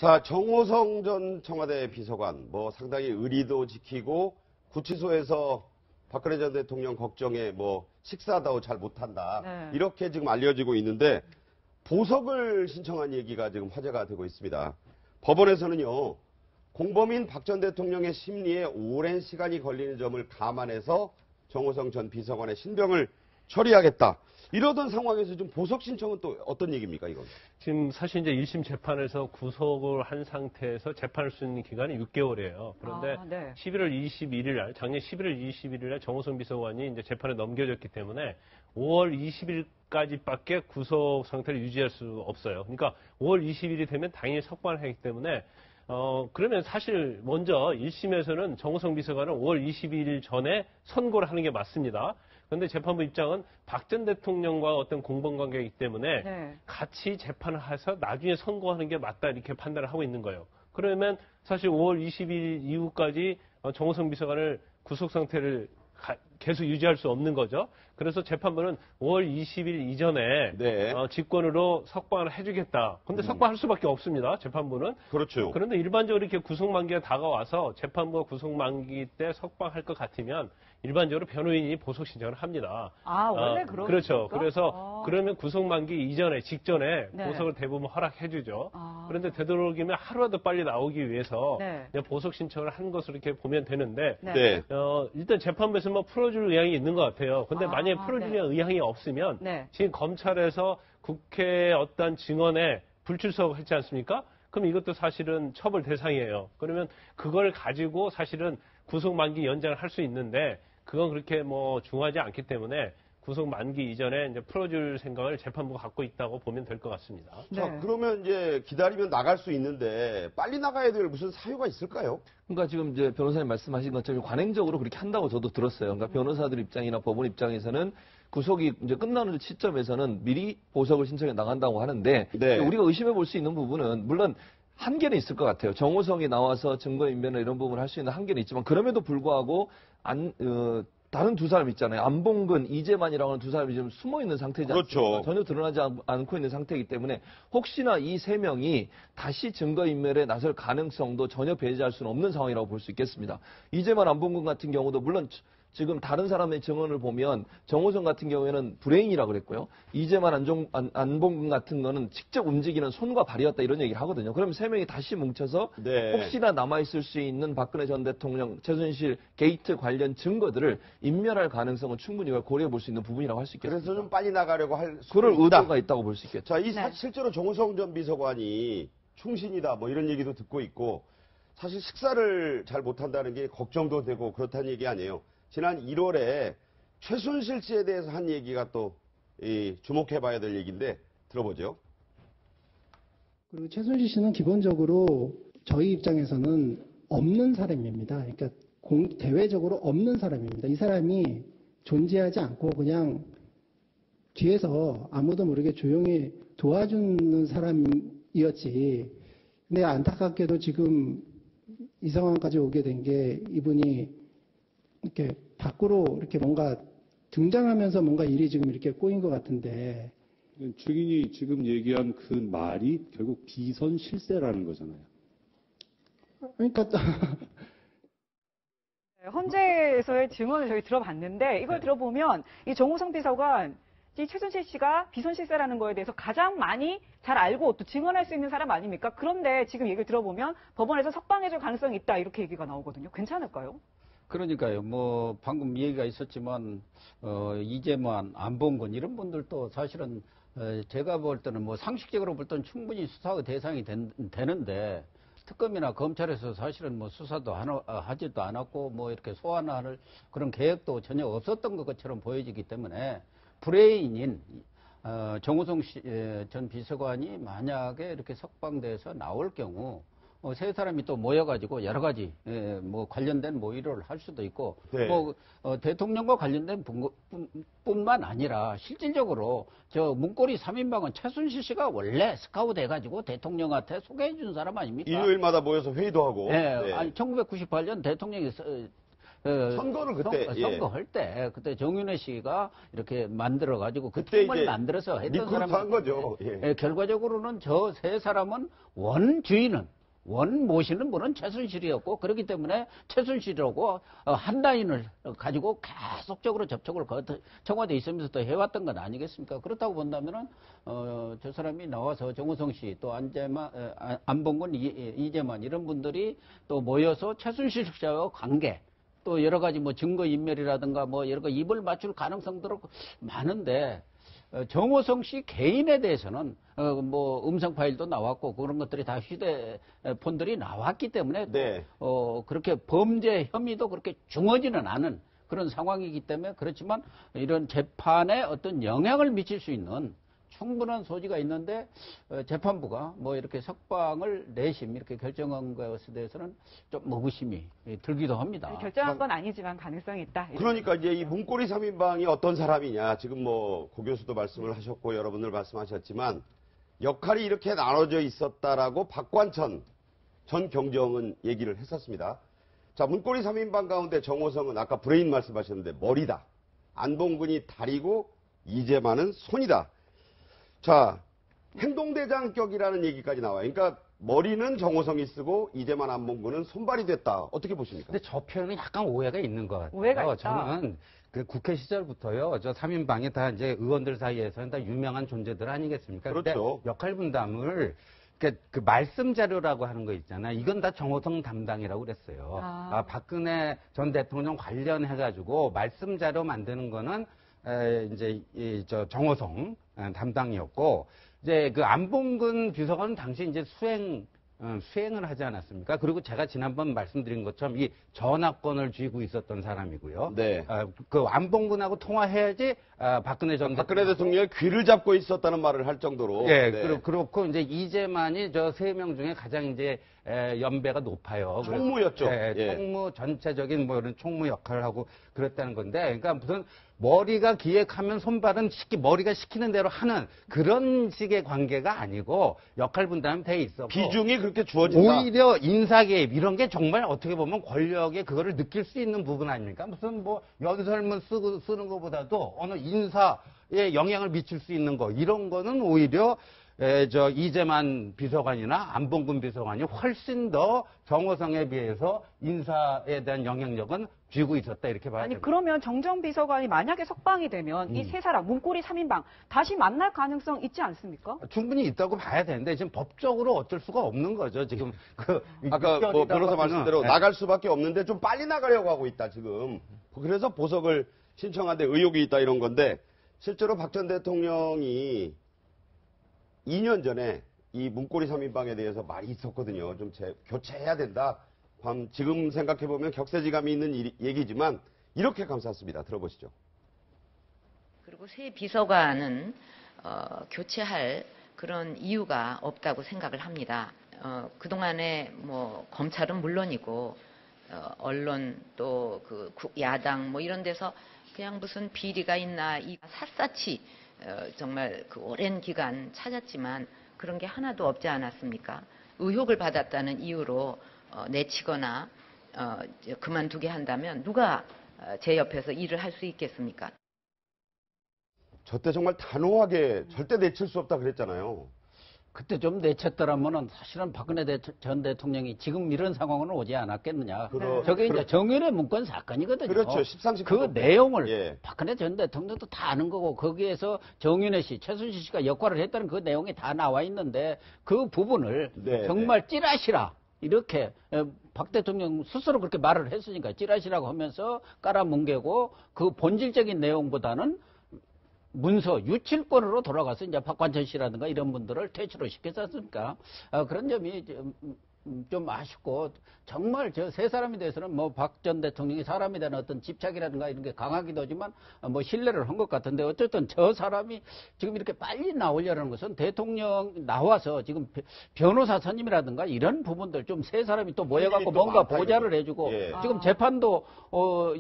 자, 정호성 전 청와대 비서관, 뭐 상당히 의리도 지키고 구치소에서 박근혜 전 대통령 걱정에 뭐 식사도 잘 못한다. 네. 이렇게 지금 알려지고 있는데 보석을 신청한 얘기가 지금 화제가 되고 있습니다. 법원에서는요, 공범인 박 전 대통령의 심리에 오랜 시간이 걸리는 점을 감안해서 정호성 전 비서관의 신병을 처리하겠다. 이러던 상황에서 좀 보석 신청은 또 어떤 얘기입니까, 이건? 지금 사실 이제 1심 재판에서 구속을 한 상태에서 재판할 수 있는 기간이 6개월이에요. 그런데 네. 11월 21일 날, 작년 11월 21일 날 정호성 비서관이 이제 재판에 넘겨졌기 때문에 5월 20일까지밖에 구속 상태를 유지할 수 없어요. 그러니까 5월 20일이 되면 당연히 석방을 하기 때문에 그러면 사실 먼저 1심에서는 정호성 비서관은 5월 22일 전에 선고를 하는 게 맞습니다. 그런데 재판부 입장은 박 전 대통령과 어떤 공범관계이기 때문에 네. 같이 재판을 해서 나중에 선고하는 게 맞다 이렇게 판단을 하고 있는 거예요. 그러면 사실 5월 20일 이후까지 정호성 비서관을 구속 상태를 계속 유지할 수 없는 거죠. 그래서 재판부는 5월 20일 이전에 네. 직권으로 석방을 해주겠다. 근데 석방할 수밖에 없습니다. 재판부는. 그렇죠. 그런데 일반적으로 이렇게 구속 만기가 다가와서 재판부가 구속 만기 때 석방할 것 같으면 일반적으로 변호인이 보석 신청을 합니다. 아, 원래 그런 그렇죠. 겁니까? 그래서 그러면 구속 만기 이전에 직전에 네. 보석을 대부분 허락해주죠. 아. 그런데 되도록이면 하루라도 빨리 나오기 위해서 네. 그냥 보석 신청을 한 것으로 이렇게 보면 되는데 네. 네. 일단 재판부에서 뭐 풀어줄 의향이 있는 것 같아요. 근데 만약에 풀어주는 네. 의향이 없으면 네. 지금 검찰에서 국회 어떤 증언에 불출석했지 않습니까? 그럼 이것도 사실은 처벌 대상이에요. 그러면 그걸 가지고 사실은 구속 만기 연장을 할 수 있는데 그건 그렇게 뭐 중요하지 않기 때문에 구속 만기 이전에 이제 풀어줄 생각을 재판부가 갖고 있다고 보면 될 것 같습니다. 자, 네. 그러면 이제 기다리면 나갈 수 있는데 빨리 나가야 될 무슨 사유가 있을까요? 그러니까 지금 이제 변호사님 말씀하신 것처럼 관행적으로 그렇게 한다고 저도 들었어요. 그러니까 변호사들 입장이나 법원 입장에서는 구속이 이제 끝나는 시점에서는 미리 보석을 신청해 나간다고 하는데 네. 우리가 의심해 볼 수 있는 부분은 물론 한계는 있을 것 같아요. 정호성이 나와서 증거인멸이나 이런 부분을 할 수 있는 한계는 있지만 그럼에도 불구하고 다른 두 사람 있잖아요. 안봉근, 이재만이라고 하는 두 사람이 지금 숨어 있는 상태지 않습니까? 그렇죠. 전혀 드러나지 않고 있는 상태이기 때문에 혹시나 이 세 명이 다시 증거인멸에 나설 가능성도 전혀 배제할 수는 없는 상황이라고 볼 수 있겠습니다. 이재만, 안봉근 같은 경우도 물론 지금 다른 사람의 증언을 보면 정호성 같은 경우에는 브레인이라고 그랬고요. 이재만, 안봉근 같은 거는 직접 움직이는 손과 발이었다 이런 얘기를 하거든요. 그럼 세 명이 다시 뭉쳐서 네. 혹시나 남아있을 수 있는 박근혜 전 대통령 최순실 게이트 관련 증거들을 인멸할 가능성은 충분히 고려해 볼 수 있는 부분이라고 할 수 있겠습니다. 그래서 좀 빨리 나가려고 할 수 그럴 있다. 의도가 있다고 볼 수 있겠죠. 자, 네. 실제로 정호성 전 비서관이 충신이다 뭐 이런 얘기도 듣고 있고 사실 식사를 잘 못한다는 게 걱정도 되고 그렇다는 얘기 아니에요. 지난 1월에 최순실 씨에 대해서 한 얘기가 또 주목해봐야 될 얘기인데 들어보죠. 그리고 최순실 씨는 기본적으로 저희 입장에서는 없는 사람입니다. 그러니까 대외적으로 없는 사람입니다. 이 사람이 존재하지 않고 그냥 뒤에서 아무도 모르게 조용히 도와주는 사람이었지. 근데 안타깝게도 지금 이 상황까지 오게 된 게 이분이 이렇게 밖으로 이렇게 뭔가 등장하면서 뭔가 일이 지금 이렇게 꼬인 것 같은데. 증인이 지금 얘기한 그 말이 결국 비선 실세라는 거잖아요. 그러니까 헌재에서의 증언을 저희 들어봤는데 이걸 들어보면 이 정호성 비서관 이 최순실 씨가 비선 실세라는 거에 대해서 가장 많이 잘 알고 또 증언할 수 있는 사람 아닙니까? 그런데 지금 얘기를 들어보면 법원에서 석방해줄 가능성이 있다 이렇게 얘기가 나오거든요. 괜찮을까요? 그러니까요. 뭐 방금 얘기가 있었지만 이재만, 안봉근 이런 분들도 사실은 제가 볼 때는 뭐 상식적으로 볼 때는 충분히 수사의 대상이 되는데 특검이나 검찰에서 사실은 뭐 수사도 하지도 않았고 뭐 이렇게 소환할 그런 계획도 전혀 없었던 것처럼 보여지기 때문에 브레인인 정호성 전 비서관이 만약에 이렇게 석방돼서 나올 경우 세 사람이 또 모여가지고 여러 가지 뭐 관련된 모의를 할 수도 있고 네. 뭐 대통령과 관련된 뿐만 아니라 실질적으로 저 문고리 3인방은 최순실 씨가 원래 스카우트 해가지고 대통령한테 소개해 준 사람 아닙니까? 일요일마다 모여서 회의도 하고. 네, 네. 아니 1998년 대통령이 선거를 그때, 예. 선거할 때 그때 정윤회 씨가 이렇게 만들어 가지고 그 그때 팀을 이제 만들어서 했던 리크루트한 사람이 거죠. 예. 결과적으로는 저 세 사람은 원 모시는 분은 최순실이었고 그렇기 때문에 최순실이라고 한 라인을 가지고 계속적으로 접촉을 청와대에 있으면서 또 해왔던 건 아니겠습니까? 그렇다고 본다면은 저 사람이 나와서 정우성 씨 또 안봉근 이재만 이런 분들이 또 모여서 최순실 씨와 관계 또 여러 가지 뭐 증거 인멸이라든가 뭐 여러 가지 입을 맞출 가능성도 많은데 정호성 씨 개인에 대해서는 뭐 음성 파일도 나왔고 그런 것들이 다 휴대폰들이 나왔기 때문에 네. 그렇게 범죄 혐의도 그렇게 중하지는 않은 그런 상황이기 때문에 그렇지만 이런 재판에 어떤 영향을 미칠 수 있는 충분한 소지가 있는데 재판부가 뭐 이렇게 석방을 내심 이렇게 결정한 것에 대해서는 좀 의구심이 들기도 합니다. 결정한 건 아니지만 가능성이 있다. 그러니까 이제 이 문고리 3인방이 어떤 사람이냐. 지금 뭐 고 교수도 말씀을 하셨고 여러분들 말씀하셨지만 역할이 이렇게 나눠져 있었다라고 박관천 전 경정은 얘기를 했었습니다. 자, 문고리 3인방 가운데 정호성은 아까 브레인 말씀하셨는데 머리다. 안봉근이 다리고 이재만은 손이다. 자, 행동대장격이라는 얘기까지 나와요. 그러니까 머리는 정호성이 쓰고 이재만 안봉근은 손발이 됐다. 어떻게 보십니까? 근데 저 표현은 약간 오해가 있는 것 같아요. 오해가 있다. 저는 그 국회 시절부터요, 저 3인방이 다 이제 의원들 사이에서는 다 유명한 존재들 아니겠습니까? 근데 그렇죠. 역할 분담을 그 말씀 자료라고 하는 거 있잖아요. 이건 다 정호성 담당이라고 그랬어요. 박근혜 전 대통령 관련해가지고 말씀 자료 만드는 거는 이제 저 정호성 담당이었고 이제 그 안봉근 비서관은 당시 이제 수행을 하지 않았습니까? 그리고 제가 지난번 말씀드린 것처럼 이 전화권을 쥐고 있었던 사람이고요. 네. 그 안봉근하고 통화해야지 박근혜 대통령의 귀를 잡고 있었다는 말을 할 정도로. 예, 네. 그렇고 이제 이재만이 저 세 명 중에 가장 이제 연배가 높아요. 총무였죠. 예, 예. 총무 전체적인 뭐 이런 총무 역할을 하고 그랬다는 건데, 그러니까 무슨 머리가 기획하면 손발은 머리가 시키는 대로 하는 그런 식의 관계가 아니고 역할 분담이 돼 있었고 비중이 그렇게 주어진다. 오히려 인사 개입 이런 게 정말 어떻게 보면 권력의 그거를 느낄 수 있는 부분 아닙니까? 무슨 뭐 연설문 쓰는 것보다도 어느 인사에 영향을 미칠 수 있는 거 이런 거는 오히려 저 이재만 비서관이나 안봉근 비서관이 훨씬 더 정호성에 비해서 인사에 대한 영향력은 쥐고 있었다 이렇게 봐야 아니 됩니다. 그러면 정정 비서관이 만약에 석방이 되면 이 세 사람 문고리 3인방 다시 만날 가능성 있지 않습니까? 충분히 있다고 봐야 되는데 지금 법적으로 어쩔 수가 없는 거죠. 지금 아까 뭐 변호사 말씀대로 네. 나갈 수밖에 없는데 좀 빨리 나가려고 하고 있다 지금. 그래서 보석을 신청한데 의혹이 있다 이런 건데 실제로 박 전 대통령이 2년 전에 이 문고리 3인방에 대해서 말이 있었거든요. 좀 교체해야 된다. 지금 생각해보면 격세지감이 있는 얘기지만 이렇게 감쌌습니다. 들어보시죠. 그리고 새 비서관은 교체할 그런 이유가 없다고 생각을 합니다. 그동안에 뭐 검찰은 물론이고 언론 또 그 야당 뭐 이런 데서 그냥 무슨 비리가 있나 이 샅샅이 정말 그 오랜 기간 찾았지만 그런 게 하나도 없지 않았습니까? 의혹을 받았다는 이유로 내치거나 그만두게 한다면 누가 제 옆에서 일을 할 수 있겠습니까? 저 때 정말 단호하게 절대 내칠 수 없다 그랬잖아요. 그때 좀 내쳤더라면은 사실은 박근혜 전 대통령이 지금 이런 상황으로 오지 않았겠느냐. 저게 이제 정윤회 문건 사건이거든요. 그렇죠. 10, 그 내용을 예. 박근혜 전 대통령도 다 아는 거고 거기에서 정윤회 씨, 최순실 씨가 역할을 했다는 그 내용이 다 나와 있는데 그 부분을 네, 정말 찌라시라 이렇게 박 대통령 스스로 그렇게 말을 했으니까 찌라시라고 하면서 깔아뭉개고 그 본질적인 내용보다는 문서 유출권으로 돌아가서 이제 박관천 씨라든가 이런 분들을 퇴출을 시켰지 않습니까? 그런 점이 좀 아쉽고 정말 저 세 사람에 대해서는 뭐 박 전 대통령이 사람에 대한 어떤 집착이라든가 이런 게 강하기도 하지만 뭐 신뢰를 한 것 같은데 어쨌든 저 사람이 지금 이렇게 빨리 나오려는 것은 대통령 나와서 지금 변호사 선임이라든가 이런 부분들 좀 세 사람이 또 모여갖고 뭔가 보좌를 해주고 예. 지금 재판도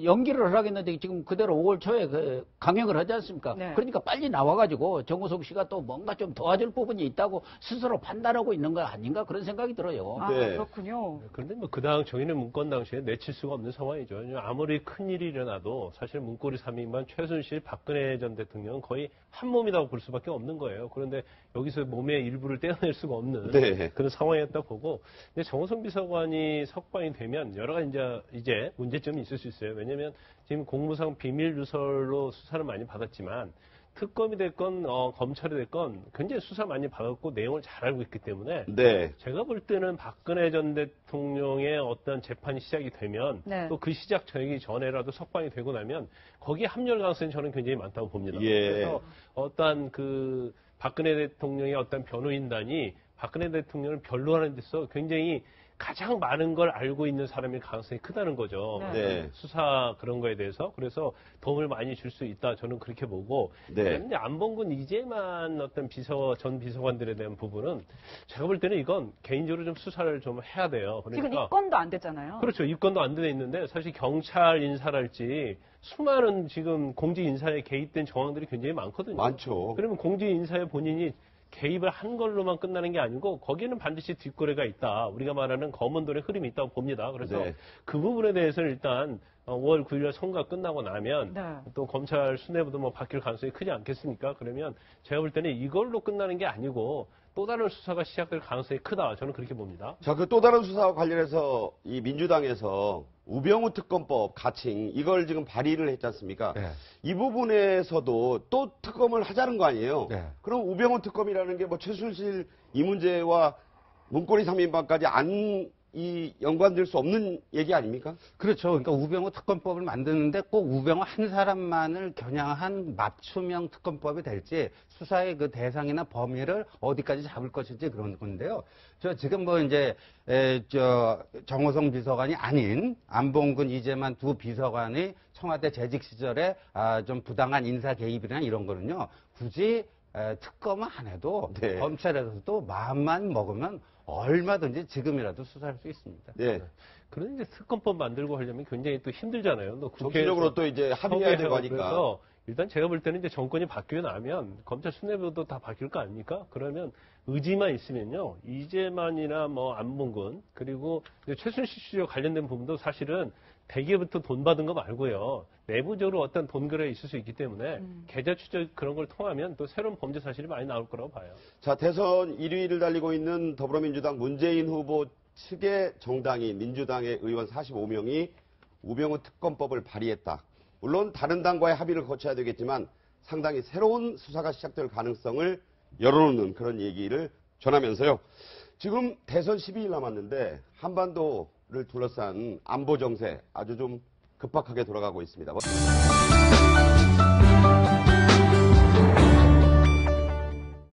연기를 하겠는데 지금 그대로 5월 초에 강행을 하지 않습니까? 네. 그러니까 빨리 나와가지고 정우성 씨가 또 뭔가 좀 도와줄 부분이 있다고 스스로 판단하고 있는 거 아닌가 그런 생각이 들어요. 네. 그렇군요. 그런데 뭐 그 당 정의는 문건 당시에 내칠 수가 없는 상황이죠. 아무리 큰 일이 일어나도 사실 문고리 3인만 최순실, 박근혜 전 대통령은 거의 한 몸이라고 볼 수밖에 없는 거예요. 그런데 여기서 몸의 일부를 떼어낼 수가 없는 네. 그런 상황이었다 보고, 근데 정호성 비서관이 석방이 되면 여러 가지 이제 문제점이 있을 수 있어요. 왜냐하면 지금 공무상 비밀 누설로 수사를 많이 받았지만 특검이 됐건 검찰이 됐건 굉장히 수사 많이 받았고 내용을 잘 알고 있기 때문에 네. 제가 볼 때는 박근혜 전 대통령의 어떤 재판이 시작이 되면 네. 또 그 시작 되기 전에라도 석방이 되고 나면 거기에 합류할 가능성이 저는 굉장히 많다고 봅니다. 예. 그래서 어떠한 그 박근혜 대통령의 어떤 변호인단이 박근혜 대통령을 변론하는 데서 굉장히 가장 많은 걸 알고 있는 사람일 가능성이 크다는 거죠. 네. 수사 그런 거에 대해서. 그래서 도움을 많이 줄 수 있다. 저는 그렇게 보고. 네. 그런데 안봉근 이재만 어떤 전 비서관들에 대한 부분은 제가 볼 때는 이건 개인적으로 좀 수사를 좀 해야 돼요. 그러니까 지금 입건도 안 됐잖아요. 그렇죠. 입건도 안 돼 있는데 사실 경찰 인사랄지 수많은 지금 공직 인사에 개입된 정황들이 굉장히 많거든요. 많죠. 그러면 공직 인사에 본인이 개입을 한 걸로만 끝나는 게 아니고 거기에는 반드시 뒷거래가 있다. 우리가 말하는 검은 돈의 흐름이 있다고 봅니다. 그래서 네. 그 부분에 대해서는 일단 5월 9일 선거가 끝나고 나면 네. 또 검찰 수뇌부도 뭐 바뀔 가능성이 크지 않겠습니까? 그러면 제가 볼 때는 이걸로 끝나는 게 아니고 또 다른 수사가 시작될 가능성이 크다. 저는 그렇게 봅니다. 자, 그 또 다른 수사와 관련해서 이 민주당에서 우병우 특검법 가칭 이걸 지금 발의를 했지 않습니까? 네. 이 부분에서도 또 특검을 하자는 거 아니에요? 네. 그럼 우병우 특검이라는 게 뭐 최순실 이 문제와 문고리 3인방까지 연관될 수 없는 얘기 아닙니까? 그렇죠. 그러니까 우병우 특검법을 만드는데 꼭 우병우 한 사람만을 겨냥한 맞춤형 특검법이 될지 수사의 그 대상이나 범위를 어디까지 잡을 것인지 그런 건데요. 저 지금 뭐 이제 정호성 비서관이 아닌 안봉근 이재만 두 비서관이 청와대 재직 시절에 좀 부당한 인사 개입이나 이런 거는요. 굳이 특검은 안 해도 네. 검찰에서도 마음만 먹으면 얼마든지 지금이라도 수사할 수 있습니다. 네. 그런데 이제 특검법 만들고 하려면 굉장히 또 힘들잖아요. 또 정치적으로 또 이제 합의해야 되고 하니까. 그래서 일단 제가 볼 때는 이제 정권이 바뀌고 나면 검찰 수뇌부도 다 바뀔 거 아닙니까? 그러면 의지만 있으면요. 이재만이나 뭐 안봉근 그리고 이제 최순실 씨와 관련된 부분도 사실은 대기업부터 돈 받은 거 말고요. 내부적으로 어떤 돈 거래가 있을 수 있기 때문에 계좌 추적 그런 걸 통하면 또 새로운 범죄 사실이 많이 나올 거라고 봐요. 자, 대선 1위를 달리고 있는 더불어민주당 문재인 후보 측의 정당인 민주당의 의원 45명이 우병우 특검법을 발의했다. 물론 다른 당과의 합의를 거쳐야 되겠지만 상당히 새로운 수사가 시작될 가능성을 열어놓는 그런 얘기를 전하면서요. 지금 대선 12일 남았는데 한반도를 둘러싼 안보 정세 아주 좀 급박하게 돌아가고 있습니다.